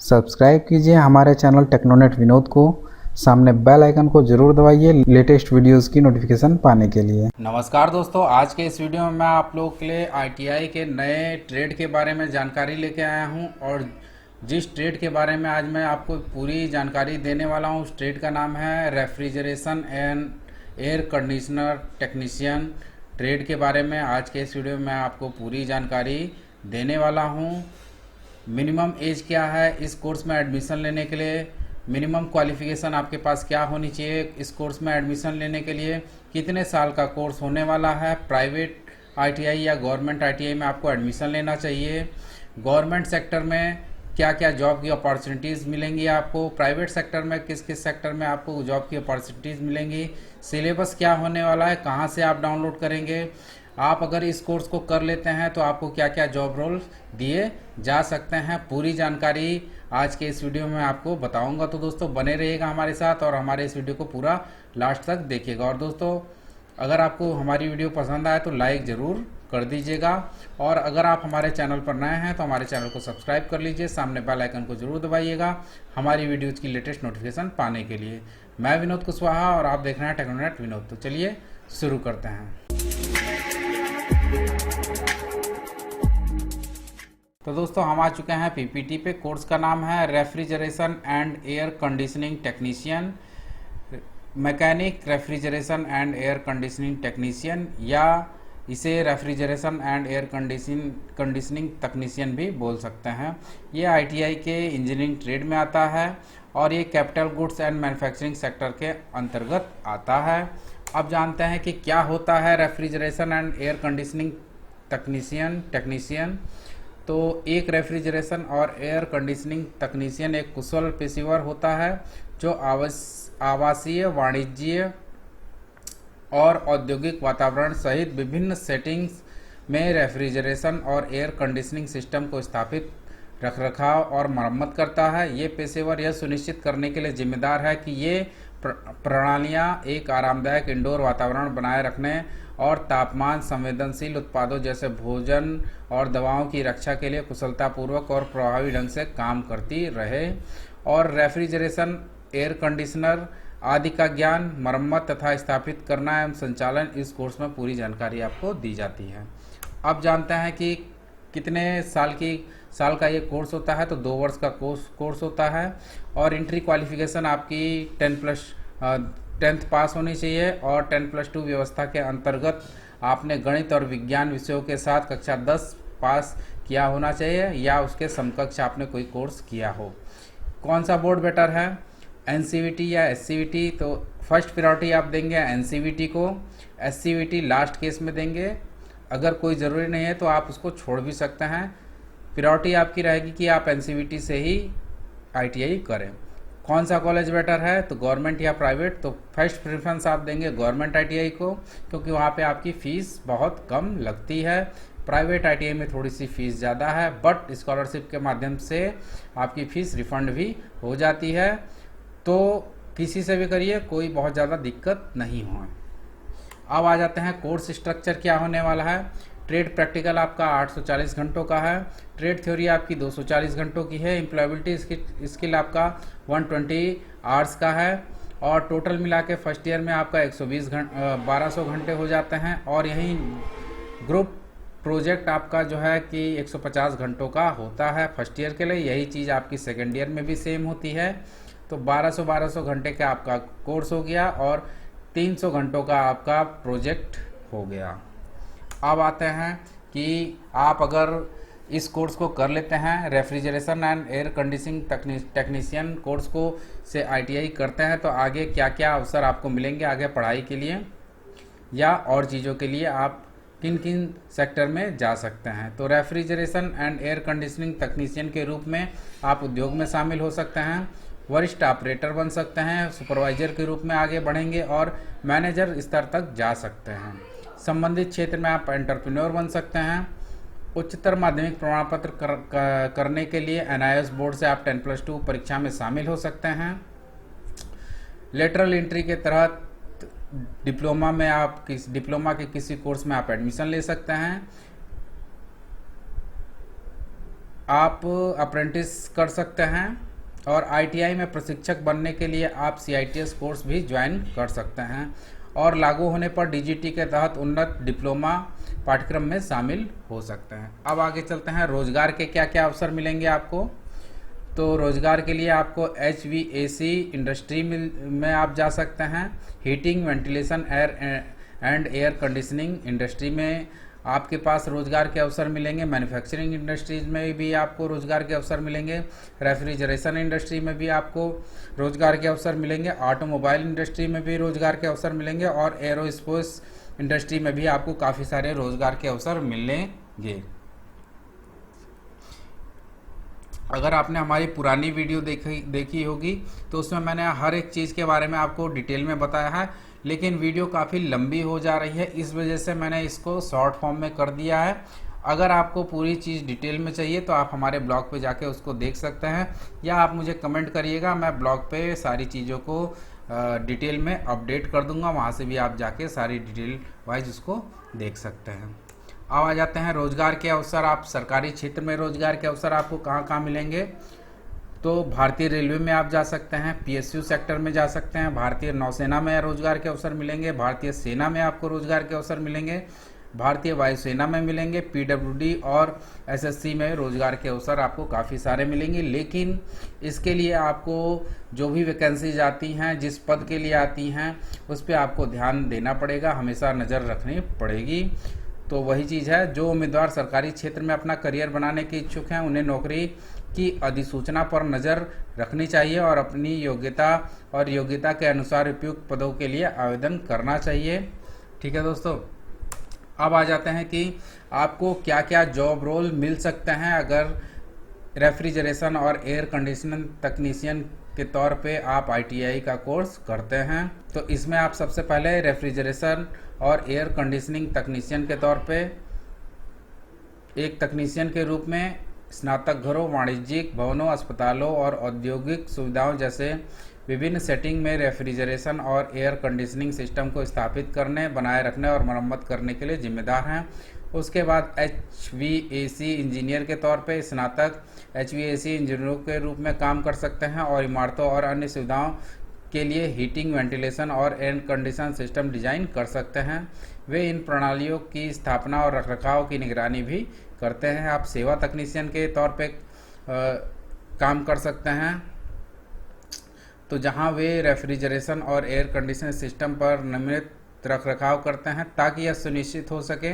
Subscribe कीजिए हमारे channel टेक्नोनेट Vinod को। सामने बेल आइकन को जरूर दबाइए लेटेस्ट वीडियोस की नोटिफिकेशन पाने के लिए। नमस्कार दोस्तों, आज के इस वीडियो में मैं आप लोगों के लिए आईटीआई के नए ट्रेड के बारे में जानकारी लेके आया हूं और जिस ट्रेड के बारे में आज मैं आपको पूरी जानकारी देने वाला हूं उस ट्रेड का नाम है refrigeration and air conditioner technician. Trade के बारे में आज के इस वीडियो में मैं आपको पूरी जानकारी देने वाला हूं। मिनिमम एज क्या है इस कोर्स में एडमिशन लेने के लिए, मिनिमम क्वालिफिकेशन आपके पास क्या होनी चाहिए इस कोर्स में एडमिशन लेने के लिए, कितने साल का कोर्स होने वाला है, प्राइवेट आईटीआई या गवर्नमेंट आईटीआई में आपको एडमिशन लेना चाहिए, गवर्नमेंट सेक्टर में क्या क्या जॉब की अपॉर्चुनिटीज़ मिलेंगी आपको, प्राइवेट सेक्टर में किस किस सेक्टर में आपको जॉब की अपॉर्चुनिटीज़ मिलेंगी, सिलेबस क्या होने वाला है, कहाँ से आप डाउनलोड करेंगे, आप अगर इस कोर्स को कर लेते हैं तो आपको क्या क्या जॉब रोल दिए जा सकते हैं, पूरी जानकारी आज के इस वीडियो में आपको बताऊंगा। तो दोस्तों बने रहिएगा हमारे साथ और हमारे इस वीडियो को पूरा लास्ट तक देखिएगा। और दोस्तों अगर आपको हमारी वीडियो पसंद आए तो लाइक ज़रूर कर दीजिएगा और अगर आप हमारे चैनल पर नए हैं तो हमारे चैनल को सब्सक्राइब कर लीजिए, सामने बेल आइकन को जरूर दबाइएगा हमारी वीडियोज़ की लेटेस्ट नोटिफिकेशन पाने के लिए। मैं विनोद कुशवाहा और आप देख रहे हैं टेक्नोनेट विनोद। तो चलिए शुरू करते हैं। तो दोस्तों हम आ चुके हैं पीपीटी पे। कोर्स का नाम है refrigeration and air conditioning technician, mechanic refrigeration and air conditioning technician, या इसे refrigeration and air conditioning technician भी बोल सकते हैं। ये आईटीआई के इंजीनियरिंग ट्रेड में आता है और ये capital goods and manufacturing sector के अंतर्गत आता है। अब जानते हैं कि क्या होता है refrigeration and air conditioning technician. तो एक रेफ्रिजरेशन और एयर कंडीशनिंग तकनीशियन एक कुशल पेशेवर होता है जो आवासीय, वाणिज्यिक और औद्योगिक वातावरण सहित विभिन्न सेटिंग्स में रेफ्रिजरेशन और एयर कंडीशनिंग सिस्टम को स्थापित, रखरखाव और मरम्मत करता है। ये पेशेवर यह सुनिश्चित करने के लिए जिम्मेदार है कि ये प्रणालियाँ एक आरामदायक इंडोर वातावरण बनाए रखने और तापमान संवेदनशील उत्पादों जैसे भोजन और दवाओं की रक्षा के लिए कुशलतापूर्वक और प्रभावी ढंग से काम करती रहे। और रेफ्रिजरेशन, एयर कंडीशनर आदि का ज्ञान, मरम्मत तथा स्थापित करना एवं संचालन इस कोर्स में पूरी जानकारी आपको दी जाती है। अब जानते हैं कि कितने साल का ये कोर्स होता है। तो 2 वर्ष का कोर्स होता है और एंट्री क्वालिफिकेशन आपकी 10th पास होनी चाहिए और 10+2 व्यवस्था के अंतर्गत आपने गणित और विज्ञान विषयों के साथ कक्षा 10 पास किया होना चाहिए या उसके समकक्ष आपने कोई कोर्स किया हो। कौन सा बोर्ड बेटर है, एनसीवीटी या एससीवीटी? तो फर्स्ट प्रायोरिटी आप देंगे एनसीवीटी को, एससीवीटी लास्ट केस में देंगे। अगर कोई ज़रूरी नहीं है तो आप उसको छोड़ भी सकते हैं। प्रायोरिटी आपकी रहेगी कि आप एनसीवीटी से ही आईटीआई करें। कौन सा कॉलेज बेटर है, तो गवर्नमेंट या प्राइवेट? तो फर्स्ट प्रेफरेंस आप देंगे गवर्नमेंट आईटीआई को क्योंकि वहाँ पे आपकी फ़ीस बहुत कम लगती है। प्राइवेट आईटीआई में थोड़ी सी फ़ीस ज़्यादा है बट स्कॉलरशिप के माध्यम से आपकी फ़ीस रिफ़ंड भी हो जाती है। तो किसी से भी करिए, कोई बहुत ज़्यादा दिक्कत नहीं हो। अब आ जाते हैं कोर्स स्ट्रक्चर क्या होने वाला है। ट्रेड प्रैक्टिकल आपका 840 घंटों का है, ट्रेड थ्योरी आपकी 240 घंटों की है, एम्प्लॉयबिलिटी स्किल आपका 120 आवर्स का है और टोटल मिला के फर्स्ट ईयर में आपका 1200 घंटे हो जाते हैं। और यहीं ग्रुप प्रोजेक्ट आपका जो है कि 150 घंटों का होता है फर्स्ट ईयर के लिए। यही चीज़ आपकी सेकेंड ईयर में भी सेम होती है। तो 1200 घंटे का आपका कोर्स हो गया और 300 घंटों का आपका प्रोजेक्ट हो गया। अब आते हैं कि आप अगर इस कोर्स को कर लेते हैं, refrigeration and air conditioning technician course को से आईटीआई करते हैं तो आगे क्या क्या अवसर आपको मिलेंगे आगे पढ़ाई के लिए या और चीज़ों के लिए, आप किन किन सेक्टर में जा सकते हैं। तो refrigeration and air conditioning technician के रूप में आप उद्योग में शामिल हो सकते हैं, वरिष्ठ ऑपरेटर बन सकते हैं, सुपरवाइजर के रूप में आगे बढ़ेंगे और मैनेजर स्तर तक जा सकते हैं। संबंधित क्षेत्र में आप एंटरप्रेन्योर बन सकते हैं। उच्चतर माध्यमिक प्रमाण पत्र करने के लिए एनआईएस बोर्ड से आप 10+2 परीक्षा में शामिल हो सकते हैं। लेटरल एंट्री के तहत डिप्लोमा के किसी कोर्स में आप एडमिशन ले सकते हैं। आप अप्रेंटिस कर सकते हैं और आईटीआई में प्रशिक्षक बनने के लिए आप सीआईटीएस कोर्स भी ज्वाइन कर सकते हैं और लागू होने पर डीजीटी के तहत उन्नत डिप्लोमा पाठ्यक्रम में शामिल हो सकते हैं। अब आगे चलते हैं, रोजगार के क्या क्या अवसर मिलेंगे आपको। तो रोजगार के लिए आपको HVAC इंडस्ट्री में आप जा सकते हैं, heating, ventilation, air conditioning industry में आपके पास रोजगार के अवसर मिलेंगे। मैन्युफैक्चरिंग इंडस्ट्रीज में भी आपको रोजगार के अवसर मिलेंगे। रेफ्रिजरेशन इंडस्ट्री में भी आपको रोजगार के अवसर मिलेंगे। ऑटोमोबाइल इंडस्ट्री में भी रोजगार के अवसर मिलेंगे और एरोस्पेस इंडस्ट्री में भी आपको काफ़ी सारे रोजगार के अवसर मिलेंगे। अगर आपने हमारी पुरानी वीडियो देखी होगी तो उसमें मैंने हर एक चीज़ के बारे में आपको डिटेल में बताया है, लेकिन वीडियो काफ़ी लंबी हो जा रही है, इस वजह से मैंने इसको शॉर्ट फॉर्म में कर दिया है। अगर आपको पूरी चीज़ डिटेल में चाहिए तो आप हमारे ब्लॉग पे जाके उसको देख सकते हैं, या आप मुझे कमेंट करिएगा, मैं ब्लॉग पे सारी चीज़ों को डिटेल में अपडेट कर दूंगा, वहाँ से भी आप जाके सारी डिटेल वाइज उसको देख सकते हैं। अब आ जाते हैं रोजगार के अवसर। आप सरकारी क्षेत्र में रोजगार के अवसर आपको कहाँ कहाँ मिलेंगे। तो भारतीय रेलवे में आप जा सकते हैं, PSU सेक्टर में जा सकते हैं, भारतीय नौसेना में रोजगार के अवसर मिलेंगे, भारतीय सेना में आपको रोजगार के अवसर मिलेंगे, भारतीय वायुसेना में मिलेंगे, PWD और SSC में रोजगार के अवसर आपको काफ़ी सारे मिलेंगे। लेकिन इसके लिए आपको जो भी वैकेंसीज आती हैं, जिस पद के लिए आती हैं, उस पर आपको ध्यान देना पड़ेगा, हमेशा नज़र रखनी पड़ेगी। तो वही चीज़ है, जो उम्मीदवार सरकारी क्षेत्र में अपना करियर बनाने के इच्छुक हैं उन्हें नौकरी की अधिसूचना पर नज़र रखनी चाहिए और अपनी योग्यता के अनुसार उपयुक्त पदों के लिए आवेदन करना चाहिए। ठीक है दोस्तों, अब आ जाते हैं कि आपको क्या क्या जॉब रोल मिल सकते हैं अगर रेफ्रिजरेशन और एयर कंडीशनिंग तकनीशियन के तौर पे आप ITI का कोर्स करते हैं। तो इसमें आप सबसे पहले रेफ्रिजरेशन और एयर कंडीशनिंग तकनीशियन के तौर पे एक तकनीशियन के रूप में स्नातक घरों, वाणिज्यिक भवनों, अस्पतालों और औद्योगिक सुविधाओं जैसे विभिन्न सेटिंग में रेफ्रिजरेशन और एयर कंडीशनिंग सिस्टम को स्थापित करने, बनाए रखने और मरम्मत करने के लिए जिम्मेदार हैं। उसके बाद HVAC इंजीनियर के तौर पे स्नातक HVAC इंजीनियरों के रूप में काम कर सकते हैं और इमारतों और अन्य सुविधाओं के लिए हीटिंग, वेंटिलेशन और एयर कंडीशन सिस्टम डिजाइन कर सकते हैं। वे इन प्रणालियों की स्थापना और रखरखाव की निगरानी भी करते हैं। आप सेवा तकनीशियन के तौर पे काम कर सकते हैं, तो जहां वे रेफ्रिजरेशन और एयर कंडीशनिंग सिस्टम पर नियमित रखरखाव करते हैं ताकि यह सुनिश्चित हो सके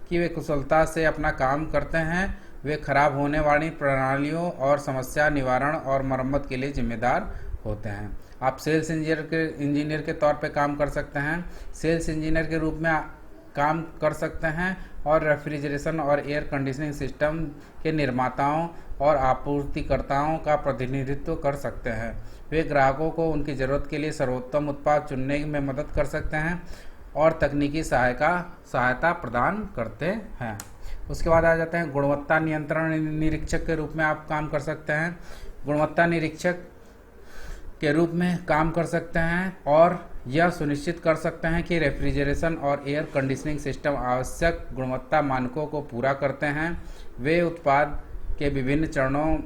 कि वे कुशलता से अपना काम करते हैं। वे खराब होने वाली प्रणालियों और समस्या निवारण और मरम्मत के लिए जिम्मेदार होते हैं। आप सेल्स इंजीनियर के तौर पे काम कर सकते हैं। सेल्स इंजीनियर के रूप में काम कर सकते हैं और रेफ्रिजरेशन और एयर कंडीशनिंग सिस्टम के निर्माताओं और आपूर्तिकर्ताओं का प्रतिनिधित्व कर सकते हैं। वे ग्राहकों को उनकी ज़रूरत के लिए सर्वोत्तम उत्पाद चुनने में मदद कर सकते हैं और तकनीकी सहायता प्रदान करते हैं। उसके बाद आ जाते हैं गुणवत्ता नियंत्रण निरीक्षक के रूप में आप काम कर सकते हैं। गुणवत्ता निरीक्षक के रूप में काम कर सकते हैं और यह सुनिश्चित कर सकते हैं कि रेफ्रिजरेशन और एयर कंडीशनिंग सिस्टम आवश्यक गुणवत्ता मानकों को पूरा करते हैं। वे उत्पाद के विभिन्न चरणों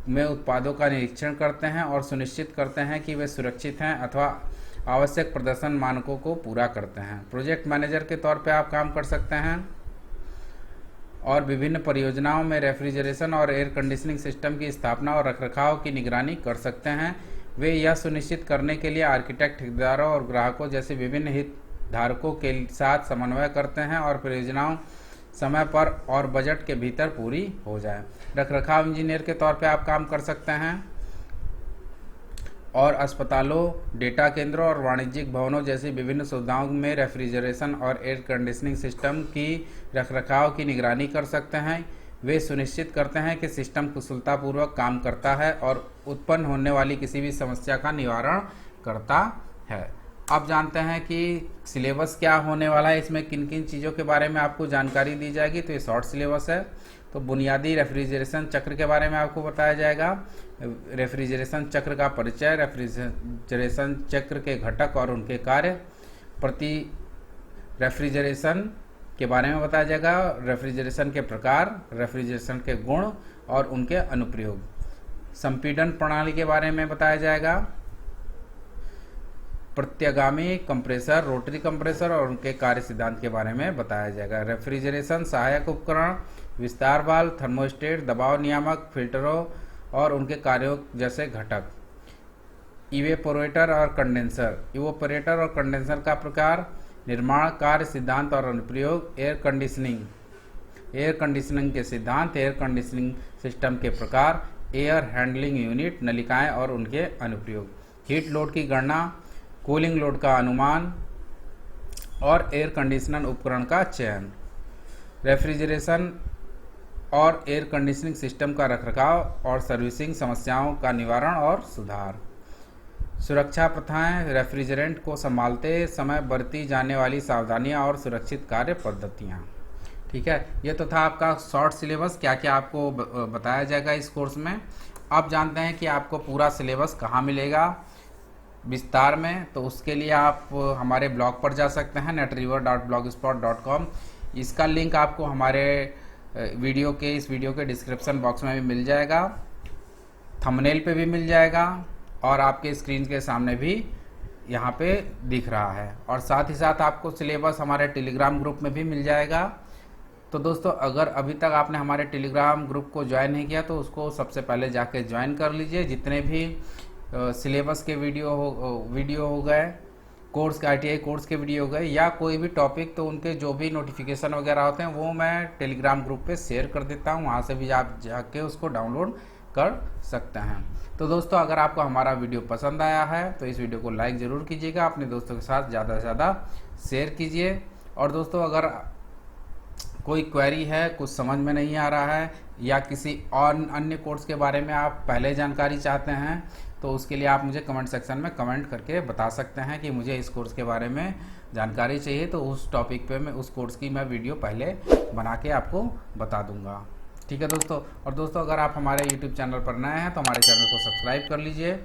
में उत्पादों का निरीक्षण करते हैं और सुनिश्चित करते हैं कि वे सुरक्षित हैं अथवा आवश्यक प्रदर्शन मानकों को पूरा करते हैं। प्रोजेक्ट मैनेजर के तौर पर आप काम कर सकते हैं और विभिन्न परियोजनाओं में रेफ्रिजरेशन और एयर कंडीशनिंग सिस्टम की स्थापना और रखरखाव की निगरानी कर सकते हैं। वे यह सुनिश्चित करने के लिए आर्किटेक्ट, ठेकेदारों और ग्राहकों जैसे विभिन्न हितधारकों के साथ समन्वय करते हैं और परियोजनाओं समय पर और बजट के भीतर पूरी हो जाए। रखरखाव इंजीनियर के तौर पे आप काम कर सकते हैं और अस्पतालों, डेटा केंद्रों और वाणिज्यिक भवनों जैसी विभिन्न सुविधाओं में रेफ्रिजरेशन और एयर कंडीशनिंग सिस्टम की रखरखाव की निगरानी कर सकते हैं। वे सुनिश्चित करते हैं कि सिस्टम कुशलतापूर्वक काम करता है और उत्पन्न होने वाली किसी भी समस्या का निवारण करता है। अब जानते हैं कि सिलेबस क्या होने वाला है, इसमें किन किन चीज़ों के बारे में आपको जानकारी दी जाएगी। तो ये शॉर्ट सिलेबस है। तो बुनियादी रेफ्रिजरेशन चक्र के बारे में आपको बताया जाएगा, रेफ्रिजरेशन चक्र का परिचय, रेफ्रिजरेशन चक्र के घटक और उनके कार्य, प्रति रेफ्रिजरेशन के बारे में बताया जाएगा, रेफ्रिजरेशन के प्रकार, रेफ्रिजरेशन के गुण और उनके अनुप्रयोग। संपीड़न प्रणाली के बारे में बताया जाएगा। प्रत्यागामी कंप्रेसर, रोटरी कंप्रेसर और उनके कार्य सिद्धांत के बारे में बताया जाएगा। रेफ्रिजरेशन सहायक उपकरण, विस्तार वाल्व, थर्मोस्टेट, दबाव नियामक, फिल्टरों और उनके कार्यों जैसे घटक। इवेपोरेटर और कंडेंसर, इवेपोरेटर और कंडेंसर का प्रकार, निर्माण, कार्य सिद्धांत और अनुप्रयोग। एयर कंडीशनिंग, एयर कंडीशनिंग के सिद्धांत, एयर कंडीशनिंग सिस्टम के प्रकार, एयर हैंडलिंग यूनिट, नलिकाएं और उनके अनुप्रयोग। हीट लोड की गणना, कूलिंग लोड का अनुमान और एयर कंडीशनर उपकरण का चयन। रेफ्रिजरेशन और एयर कंडीशनिंग सिस्टम का रखरखाव और सर्विसिंग, समस्याओं का निवारण और सुधार। सुरक्षा प्रथाएं, रेफ्रिजरेंट को संभालते समय बरती जाने वाली सावधानियां और सुरक्षित कार्य पद्धतियां। ठीक है, ये तो था आपका शॉर्ट सिलेबस, क्या क्या आपको बताया जाएगा इस कोर्स में। अब जानते हैं कि आपको पूरा सिलेबस कहाँ मिलेगा विस्तार में। तो उसके लिए आप हमारे ब्लॉग पर जा सकते हैं netriver.blogspot.com। इसका लिंक आपको हमारे इस वीडियो के डिस्क्रिप्शन बॉक्स में भी मिल जाएगा, थंबनेल पे भी मिल जाएगा और आपके स्क्रीन के सामने भी यहाँ पे दिख रहा है। और साथ ही साथ आपको सिलेबस हमारे टेलीग्राम ग्रुप में भी मिल जाएगा। तो दोस्तों, अगर अभी तक आपने हमारे टेलीग्राम ग्रुप को ज्वाइन नहीं किया तो उसको सबसे पहले जाके ज्वाइन कर लीजिए। जितने भी सिलेबस के वीडियो हो गए, कोर्स के ITI कोर्स के वीडियो हो गए या कोई भी टॉपिक, तो उनके जो भी नोटिफिकेशन वगैरह होते हैं वो मैं टेलीग्राम ग्रुप पे शेयर कर देता हूँ। वहाँ से भी आप जाके उसको डाउनलोड कर सकते हैं। तो दोस्तों, अगर आपको हमारा वीडियो पसंद आया है तो इस वीडियो को लाइक ज़रूर कीजिएगा, अपने दोस्तों के साथ ज़्यादा से ज़्यादा शेयर कीजिए। और दोस्तों, अगर कोई क्वेरी है, कुछ समझ में नहीं आ रहा है या किसी और अन्य कोर्स के बारे में आप पहले जानकारी चाहते हैं तो उसके लिए आप मुझे कमेंट सेक्शन में कमेंट करके बता सकते हैं कि मुझे इस कोर्स के बारे में जानकारी चाहिए। तो उस टॉपिक पे मैं उस कोर्स की मैं वीडियो पहले बना के आपको बता दूंगा। ठीक है दोस्तों। और दोस्तों, अगर आप हमारे YouTube चैनल पर नए हैं तो हमारे चैनल को सब्सक्राइब कर लीजिए।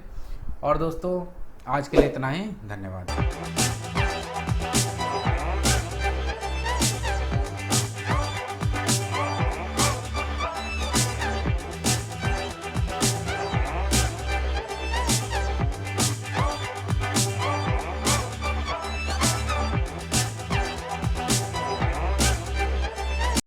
और दोस्तों, आज के लिए इतना ही, धन्यवाद।